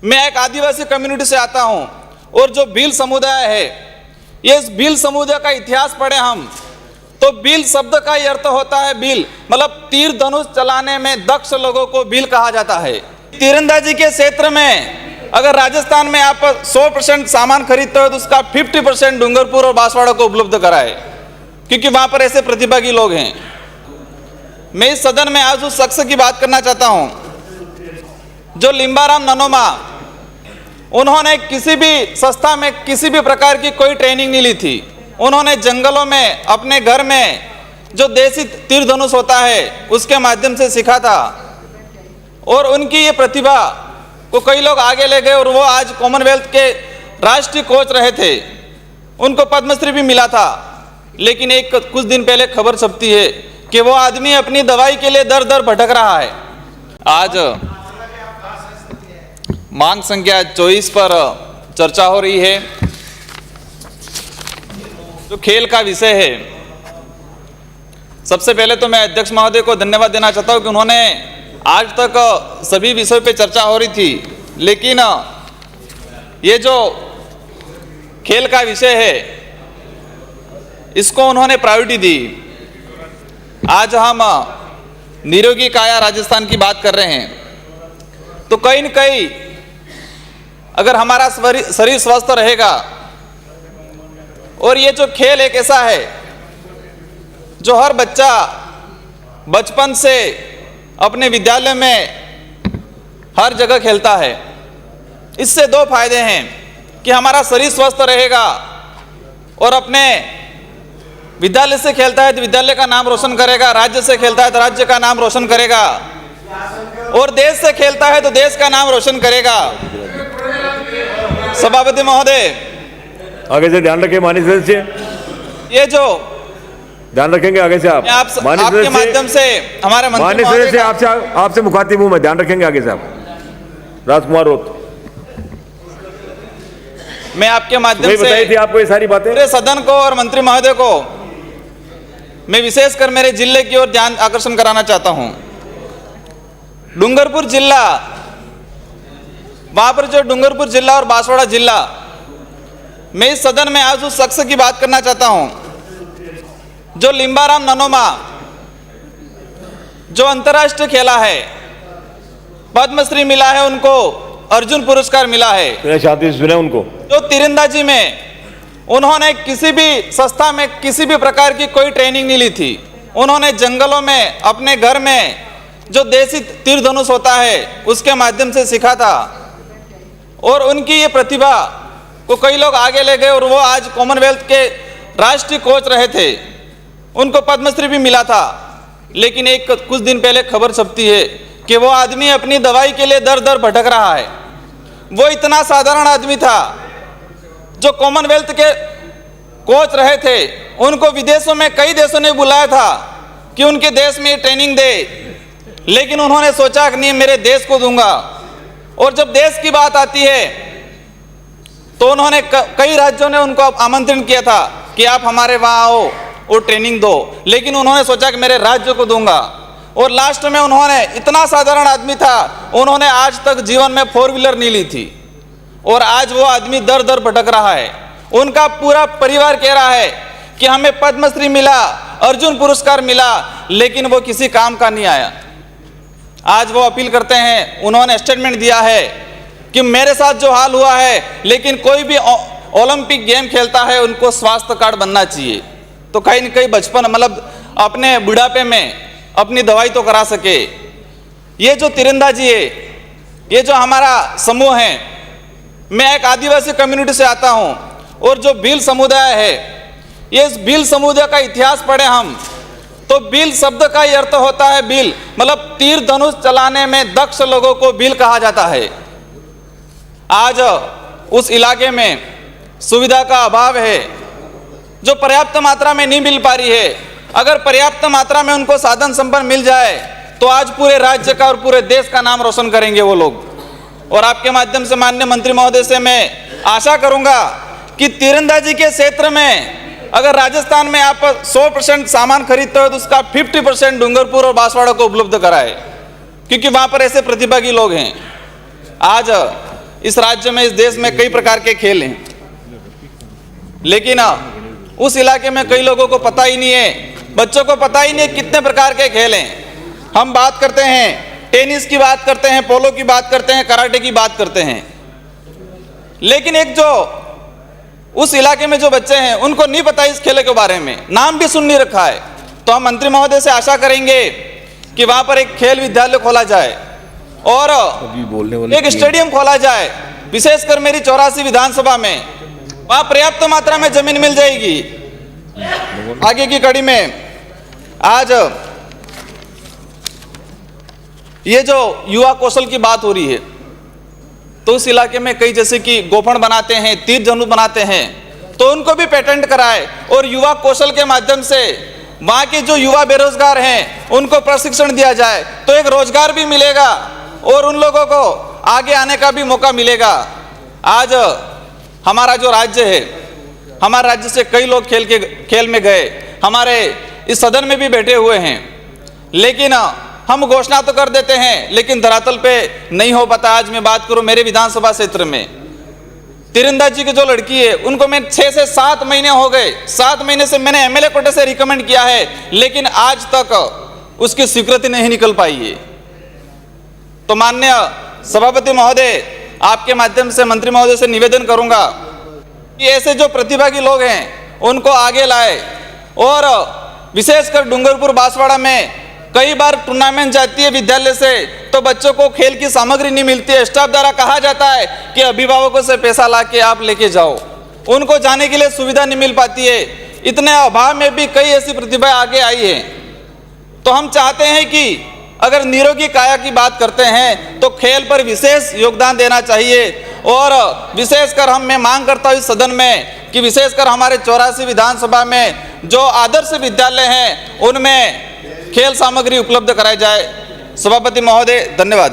मैं एक आदिवासी कम्युनिटी से आता हूं और जो भील समुदाय है, ये इस भील समुदाय का इतिहास पढ़े हम तो भील शब्द का ही अर्थ होता है भील, मतलब तीर धनुष चलाने में दक्ष लोगों को भील कहा जाता है। तीरंदाजी के क्षेत्र में अगर राजस्थान में आप 100% सामान खरीदते हो तो उसका 50% डूंगरपुर और बांसवाड़ा को उपलब्ध कराए, क्योंकि वहां पर ऐसे प्रतिभागी लोग हैं। मैं इस सदन में आज उस शख्स की बात करना चाहता हूं जो लिम्बाराम ननोमा, उन्होंने किसी भी संस्था में किसी भी प्रकार की कोई ट्रेनिंग नहीं ली थी। उन्होंने जंगलों में अपने घर में जो देसी तीर धनुष होता है उसके माध्यम से सीखा था, और उनकी ये प्रतिभा को कई लोग आगे ले गए और वो आज कॉमनवेल्थ के राष्ट्रीय कोच रहे थे। उनको पद्मश्री भी मिला था, लेकिन एक कुछ दिन पहले खबर छपती है कि वो आदमी अपनी दवाई के लिए दर दर भटक रहा है। आज मांग संख्या 24 पर चर्चा हो रही है, जो खेल का विषय है। सबसे पहले तो मैं अध्यक्ष महोदय को धन्यवाद देना चाहता हूं कि उन्होंने आज तक सभी विषयों पे चर्चा हो रही थी, लेकिन ये जो खेल का विषय है इसको उन्होंने प्रायोरिटी दी। आज हम निरोगी काया राजस्थान की बात कर रहे हैं, तो कहीं न कहीं अगर हमारा शरीर स्वस्थ रहेगा, और ये जो खेल एक ऐसा है जो हर बच्चा बचपन से अपने विद्यालय में हर जगह खेलता है, इससे दो फायदे हैं कि हमारा शरीर स्वस्थ रहेगा और अपने विद्यालय से खेलता है तो विद्यालय का नाम रोशन करेगा, राज्य से खेलता है तो राज्य का नाम रोशन करेगा, और देश से खेलता है तो देश का नाम रोशन करेगा। सभापति महोदय, आगे से ध्यान रखें माननीय सदस्य, ये जो ध्यान रखेंगे आगे से आप आपके माध्यम से हमारे माननीय सदस्य आपसे मुखातिब हूं मैं, ध्यान रखेंगे आगे से आप। राजकुमार रोत, मैं आपके माध्यम से बताई थी आपको ये सारी बातें। पूरे सदन को और मंत्री महोदय को मैं विशेषकर मेरे जिले की ओर ध्यान आकर्षण कराना चाहता हूं। डूंगरपुर जिला, वहां पर जो डूंगरपुर जिला और बांसवाड़ा जिला, मैं इस सदन में आज उस शख्स की बात करना चाहता हूं जो लिम्बाराम ननोमा, जो अंतर्राष्ट्रीय खेला है, पद्मश्री मिला है उनको, अर्जुन पुरस्कार मिला है। सुने उनको, जो तीरंदाजी में उन्होंने किसी भी संस्था में किसी भी प्रकार की कोई ट्रेनिंग नहीं ली थी। उन्होंने जंगलों में अपने घर में जो देसी तीर धनुष होता है उसके माध्यम से सीखा था, और उनकी ये प्रतिभा को कई लोग आगे ले गए और वो आज कॉमनवेल्थ के राष्ट्रीय कोच रहे थे। उनको पद्मश्री भी मिला था, लेकिन एक कुछ दिन पहले खबर छपती है कि वो आदमी अपनी दवाई के लिए दर दर भटक रहा है। वो इतना साधारण आदमी था जो कॉमनवेल्थ के कोच रहे थे। उनको विदेशों में कई देशों ने बुलाया था कि उनके देश में ट्रेनिंग दे, लेकिन उन्होंने सोचा कि नहीं, मेरे देश को दूंगा। और जब देश की बात आती है तो उन्होंने कई राज्यों ने उनको आमंत्रण किया था कि आप हमारे वहाँ आओ और ट्रेनिंग दो, लेकिन उन्होंने सोचा कि मेरे राज्य को दूंगा। और लास्ट में उन्होंने, इतना साधारण आदमी था, उन्होंने आज तक जीवन में 4 व्हीलर नहीं ली थी, और आज वो आदमी दर दर भटक रहा है। उनका पूरा परिवार कह रहा है कि हमें पद्मश्री मिला, अर्जुन पुरस्कार मिला, लेकिन वो किसी काम का नहीं आया। आज वो अपील करते हैं, उन्होंने स्टेटमेंट दिया है कि मेरे साथ जो हाल हुआ है, लेकिन कोई भी ओलंपिक गेम खेलता है उनको स्वास्थ्य कार्ड बनना चाहिए, तो कहीं न कहीं बचपन मतलब अपने बुढ़ापे में अपनी दवाई तो करा सके। ये जो तीरंदाजी है, ये जो हमारा समूह है, मैं एक आदिवासी कम्युनिटी से आता हूं और जो भील समुदाय है, ये इस भील समुदाय का इतिहास पढ़े हम तो भील शब्द का ही अर्थ होता है भील, मतलब तीर धनुष चलाने में दक्ष लोगों को भील कहा जाता है। आज उस इलाके में सुविधा का अभाव है जो पर्याप्त मात्रा में नहीं मिल पा रही है। अगर पर्याप्त मात्रा में उनको साधन संपन्न मिल जाए तो आज पूरे राज्य का और पूरे देश का नाम रोशन करेंगे वो लोग। और आपके माध्यम से माननीय मंत्री महोदय से मैं आशा करूंगा कि तीरंदाजी के क्षेत्र में अगर राजस्थान में आप 100% सामान खरीदते हो तो उसका 50% डूंगरपुर और बांसवाड़ा को उपलब्ध कराए, क्योंकि वहां पर ऐसे प्रतिभागी लोग हैं। आज इस राज्य में, इस देश में कई प्रकार के खेल हैं, लेकिन उस इलाके में कई लोगों को पता ही नहीं है, बच्चों को पता ही नहीं है कितने प्रकार के खेल हैं। हम बात करते हैं टेनिस की, बात करते हैं पोलो की, बात करते हैं कराटे की, बात करते हैं, लेकिन एक जो उस इलाके में जो बच्चे हैं उनको नहीं पता इस खेल के बारे में, नाम भी सुन नहीं रखा है। तो हम मंत्री महोदय से आशा करेंगे कि वहां पर एक खेल विद्यालय खोला जाए और एक स्टेडियम खोला जाए, विशेषकर मेरी 84 विधानसभा में, वहां पर्याप्त मात्रा में जमीन मिल जाएगी। आगे की कड़ी में आज ये जो युवा कौशल की बात हो रही है, तो उस इलाके में कई जैसे कि गोफण बनाते हैं, तीर धनुष बनाते हैं, तो उनको भी पेटेंट कराए और युवा कौशल के माध्यम से वहां के जो युवा बेरोजगार हैं उनको प्रशिक्षण दिया जाए, तो एक रोजगार भी मिलेगा और उन लोगों को आगे आने का भी मौका मिलेगा। आज हमारा जो राज्य है, हमारे राज्य से कई लोग खेल में गए, हमारे इस सदन में भी बैठे हुए हैं, लेकिन हम घोषणा तो कर देते हैं लेकिन धरातल पे नहीं हो पाता। आज मैं बात करूं मेरे विधानसभा क्षेत्र में, तीरंदाजी की जो लड़की है उनको मैं 6 से 7 महीने हो गए, 7 महीने से मैंने एमएलए कोटे से रिकमेंड किया है, लेकिन आज तक उसकी स्वीकृति नहीं निकल पाई है। तो माननीय सभापति महोदय, आपके माध्यम से मंत्री महोदय से निवेदन करूंगा कि ऐसे जो प्रतिभागी लोग हैं उनको आगे लाए, और विशेषकर डूंगरपुर बांसवाड़ा में कई बार टूर्नामेंट जाती है विद्यालय से, तो बच्चों को खेल की सामग्री नहीं मिलती है। स्टाफ द्वारा कहा जाता है कि अभिभावकों से पैसा ला के आप लेके जाओ, उनको जाने के लिए सुविधा नहीं मिल पाती है। इतने अभाव में भी कई ऐसी प्रतिभा आगे आई है। तो हम चाहते हैं कि अगर निरोगी काया की बात करते हैं तो खेल पर विशेष योगदान देना चाहिए, और विशेषकर मैं मांग करता हूँ इस सदन में कि विशेषकर हमारे 84 विधानसभा में जो आदर्श विद्यालय हैं उनमें खेल सामग्री उपलब्ध कराई जाए। सभापति महोदय, धन्यवाद।